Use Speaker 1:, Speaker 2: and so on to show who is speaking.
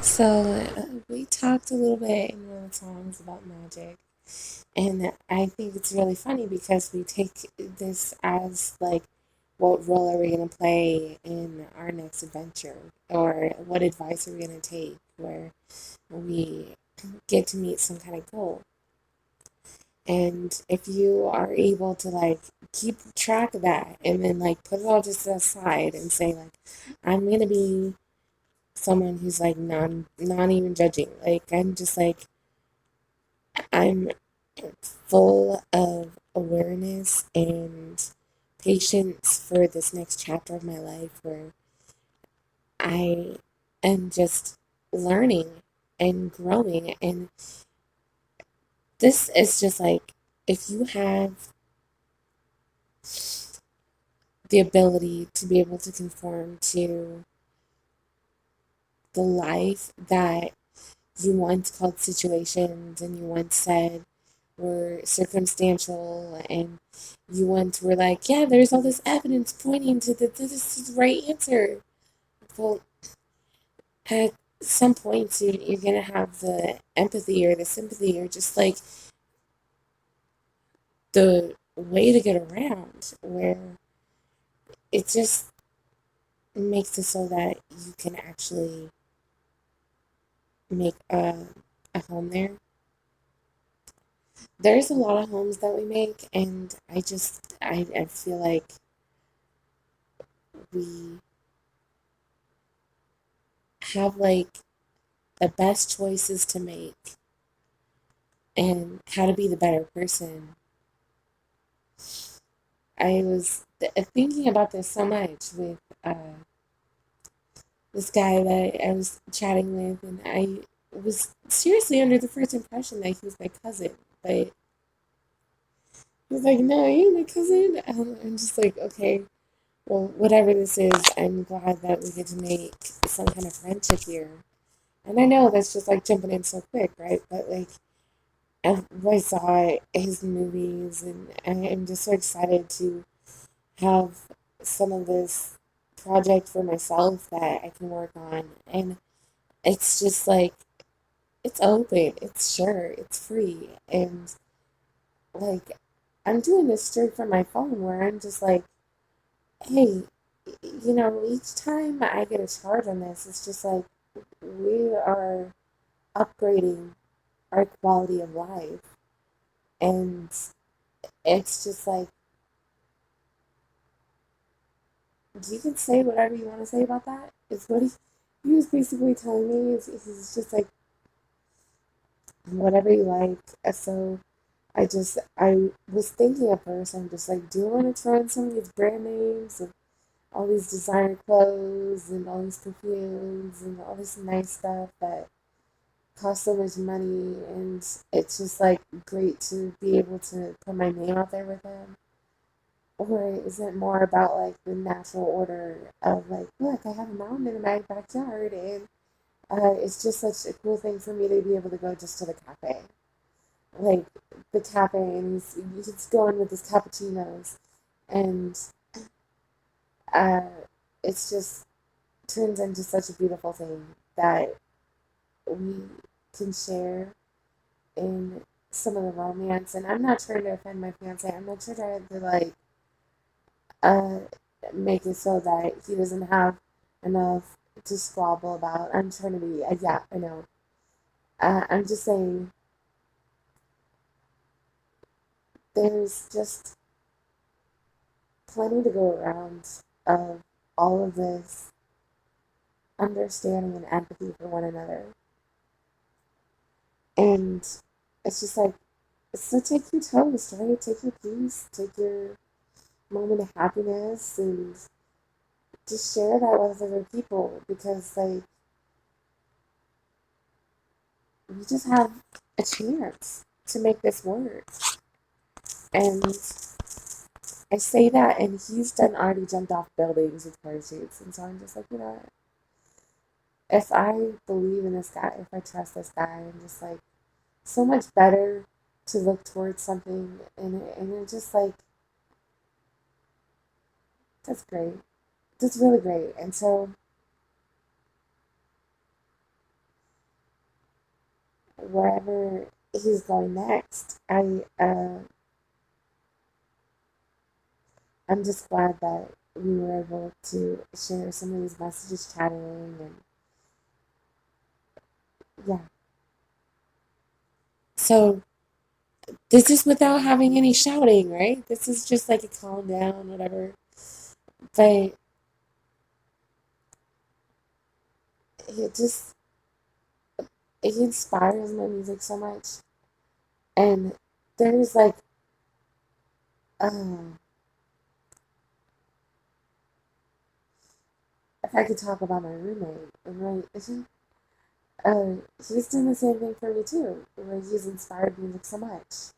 Speaker 1: We talked a little bit in one of the songs about magic, and I think it's really funny because we take this as like, what role are we going to play in our next adventure, or what advice are we going to take where we get to meet some kind of goal. And if you are able to like keep track of that and then like put it all just aside and say like, I'm gonna be someone who's like not even judging. Like I'm just like I'm full of awareness and patience for this next chapter of my life where I am just learning and growing. And this is just like, if you have the ability to be able to conform to the life that you once called situations and you once said were circumstantial, and you once were like, yeah, there's all this evidence pointing to that this is the right answer. Well, at some points you're gonna have the empathy or the sympathy or just like the way to get around where it just makes it so that you can actually make a home there. There's a lot of homes that we make, and I feel like we have like the best choices to make and how to be the better person. I was thinking about this so much with this guy that I was chatting with, and I was seriously under the first impression that he was my cousin, but he was like, "No, you're my cousin." I'm just like, okay, well, whatever this is, I'm glad that we get to make some kind of friendship here. And I know that's just like jumping in so quick, right? But like, I saw his movies, and I'm just so excited to have some of this project for myself that I can work on. And it's just like, it's open, it's sure, it's free. And like, I'm doing this straight from my phone where I'm just like, hey, each time I get a charge on this, it's just like we are upgrading our quality of life. And it's just like, you can say whatever you want to say about that. It's what he was basically telling me. Is he's just like, whatever you like. So I was thinking at first, I'm just like, do I want to try on some of these brand names and all these designer clothes and all these perfumes and all this nice stuff that costs so much money, and it's just like great to be able to put my name out there with them? Or is it more about like the natural order of like, look, I have a mountain in my backyard, and it's just such a cool thing for me to be able to go just to the cafe, like the cafe, and he's going with his cappuccinos, and uh, it's just turns into such a beautiful thing that we can share in some of the romance. And I'm not trying to offend my fiance. I'm not trying to like uh, make it so that he doesn't have enough to squabble about. I'm trying to be, yeah, I know. I'm just saying there's just plenty to go around of all of this understanding and empathy for one another. And it's just like, so take your toast, right? Take your peace, take your moment of happiness, and just share that with other people, because like, we just have a chance to make this work. And I say that, and he's done already jumped off buildings with parachutes, and so I'm just like, if I believe in this guy, if I trust this guy, I'm just like, so much better to look towards something, and it just like, that's great. That's really great. And so wherever he's going next, I'm just glad that we were able to share some of these messages chatting and yeah. So this is without having any shouting, right? This is just like a calm down, whatever. But it just it inspires my music so much. And there's like um if I could talk about my roommate, right? He's doing the same thing for me too. Where he's inspired music so much.